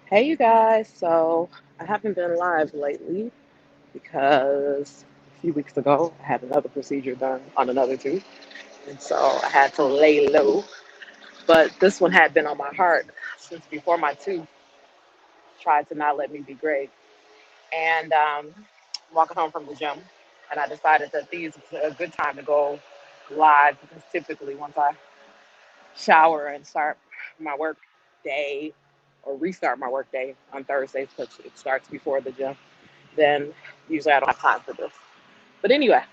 Hey, you guys. So I haven't been live lately because a few weeks ago I had another procedure done on another tooth. And so I had to lay low. But this one had been on my heart since before my tooth tried to not let me be great. And walking home from the gym, and I decided that these was a good time to go live because typically once I shower and start my work day or restart my work day on Thursdays because it starts before the gym, then usually I don't have time for this. But anyway,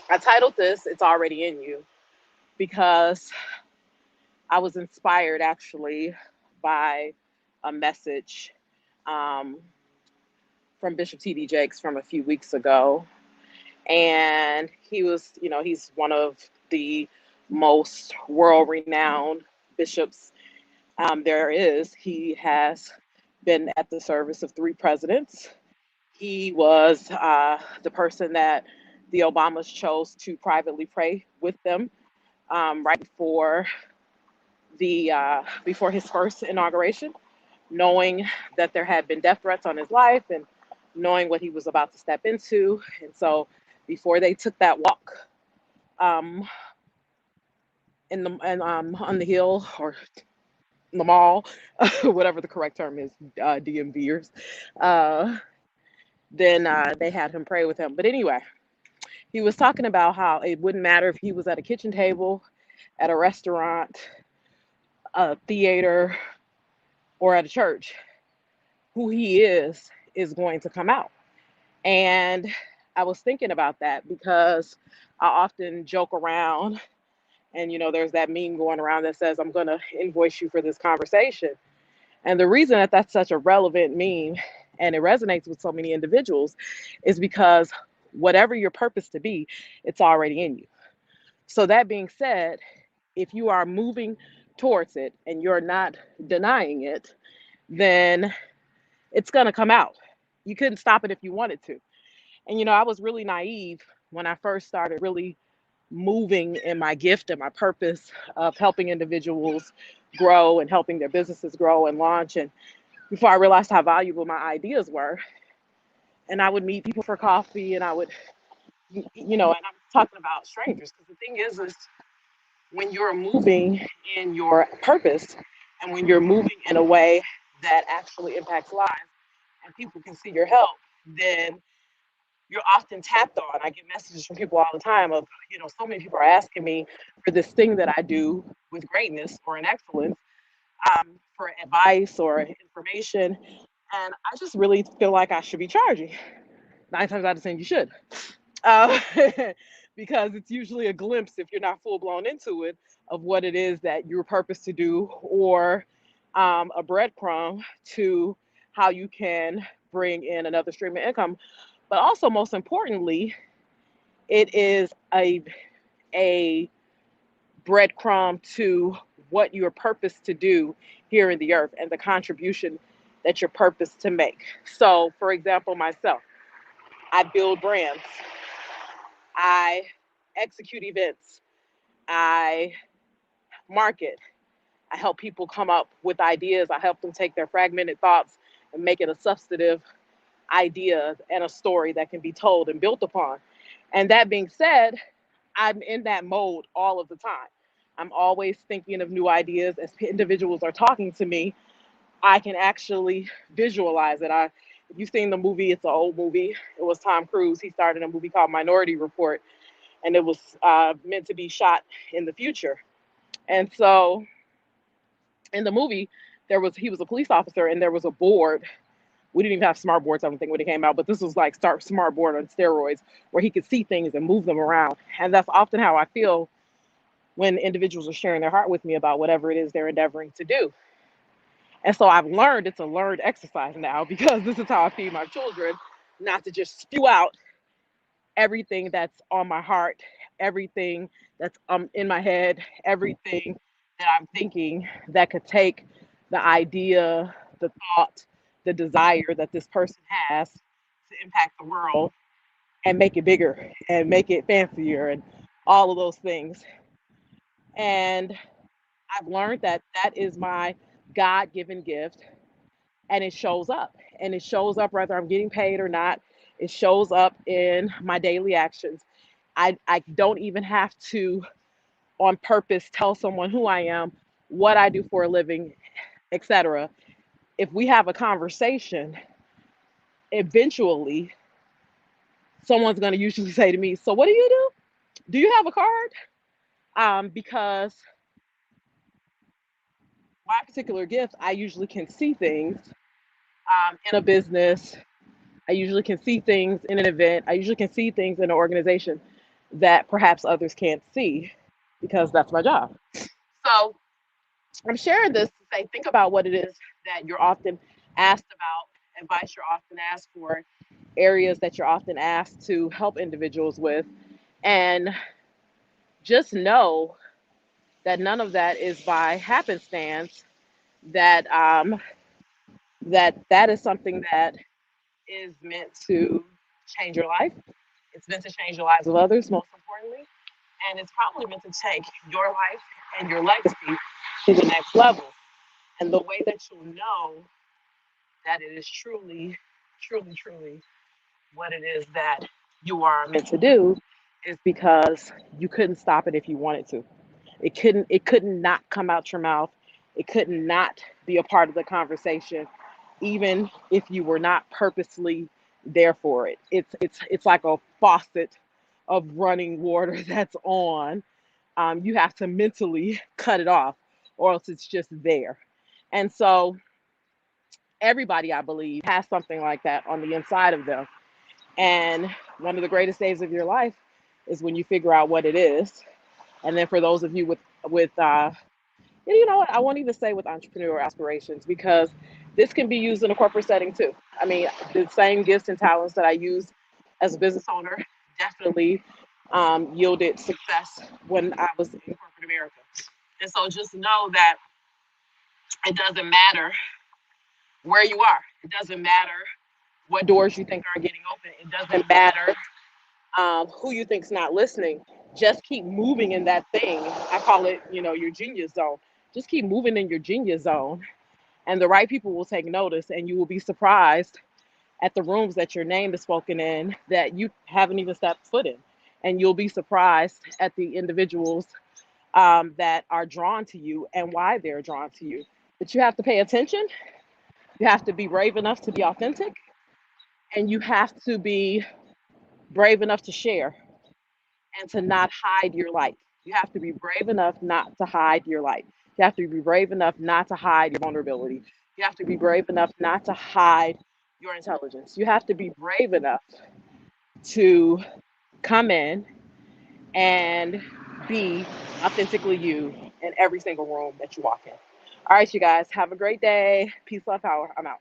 I titled this It's Already in You because I was inspired actually by a message um, from Bishop T.D. Jakes from a few weeks ago. And he was, he's one of the most world renowned bishops there is. He has been at the service of three presidents. He was the person that the Obamas chose to privately pray with them right before his first inauguration, knowing that there had been death threats on his life and knowing what he was about to step into. And so, before they took that walk um, on the hill or the mall, whatever the correct term is, DMVers, uh, then they had him pray with him. But anyway, he was talking about how it wouldn't matter if he was at a kitchen table, at a restaurant, a theater, or at a church. Who he is going to come out. And I was thinking about that because I often joke around, and there's that meme going around that says, I'm going to invoice you for this conversation. And the reason that that's such a relevant meme and it resonates with so many individuals is because whatever your purpose to be, it's already in you. So, that being said, if you are moving towards it and you're not denying it, then it's going to come out. You couldn't stop it if you wanted to. And, I was really naive when I first started really moving in my gift and my purpose of helping individuals grow and helping their businesses grow and launch. And before I realized how valuable my ideas were, and I would meet people for coffee and I would, and I'm talking about strangers because the thing is when you're moving in your purpose and when you're moving in a way that actually impacts lives and people can see your help, then you're often tapped on. I get messages from people all the time of, so many people are asking me for this thing that I do with greatness or in excellence, for advice or information. And I just really feel like I should be charging. 9 times out of 10, you should. Uh, because it's usually a glimpse, if you're not full blown into it, of what it is that you're purposed to do, or a breadcrumb to how you can bring in another stream of income. But also, most importantly, it is a breadcrumb to what you're purposed to do here in the earth and the contribution that you're purposed to make. So, for example, myself, I build brands, I execute events, I market, I help people come up with ideas, I help them take their fragmented thoughts and make it a substantive idea and a story that can be told and built upon. And that being said, I'm in that mode all of the time. I'm always thinking of new ideas as individuals are talking to me. I can actually visualize it. If you've seen the movie, it's an old movie. It was Tom Cruise. He started a movie called Minority Report, and it was meant to be shot in the future. And so, in the movie, he was a police officer, and there was a board. We didn't even have smart boards, I don't think, when it came out, but this was like start smart board on steroids, where he could see things and move them around. And that's often how I feel when individuals are sharing their heart with me about whatever it is they're endeavoring to do. And so I've learned it's a learned exercise now because this is how I feed my children, not to just spew out everything that's on my heart, everything that's in my head, everything that I'm thinking that could take the idea, the thought, the desire that this person has to impact the world and make it bigger and make it fancier and all of those things. And I've learned that that is my God given gift. and it shows up. And it shows up whether I'm getting paid or not. It shows up in my daily actions. I don't even have to, on purpose, tell someone who I am, what I do for a living, etc. If we have a conversation, eventually someone's going to usually say to me, "So what do you do? Do you have a card?" Because my particular gift, I usually can see things in a business. I usually can see things in an event. I usually can see things in an organization that perhaps others can't see because that's my job. So I'm sharing this to say, think about what it is that you're often asked about, advice you're often asked for, areas that you're often asked to help individuals with, and just know that none of that is by happenstance. That that is something that is meant to change your life. It's meant to change the lives of others, most importantly, and it's probably meant to take your life and your legacy to the next level. And the way that you'll know that it is truly, truly, truly what it is that you are meant to do is because you couldn't stop it if you wanted to. It couldn't not come out your mouth. It could not be a part of the conversation, even if you were not purposely there for it. It's like a faucet of running water that's on. You have to mentally cut it off, or else it's just there. And so everybody, I believe, has something like that on the inside of them. And one of the greatest days of your life is when you figure out what it is. And then for those of you with and you know what? I won't even say with entrepreneur aspirations because this can be used in a corporate setting too. I mean, the same gifts and talents that I use as a business owner definitely yielded success when I was in corporate America. And so just know that it doesn't matter where you are. It doesn't matter what doors you think are getting open. It doesn't matter who you think's not listening. Just keep moving in that thing. I call it, your genius zone. Just keep moving in your genius zone, and the right people will take notice, and you will be surprised at the rooms that your name is spoken in that you haven't even stepped foot in, and you'll be surprised at the individuals that are drawn to you and why they're drawn to you. But you have to pay attention. You have to be brave enough to be authentic, and you have to be brave enough to share and to not hide your light. You have to be brave enough not to hide your light. You have to be brave enough not to hide your vulnerability. You have to be brave enough not to hide your intelligence. You have to be brave enough to come in and be authentically you in every single room that you walk in. All right, you guys, have a great day. Peace, love, power. I'm out.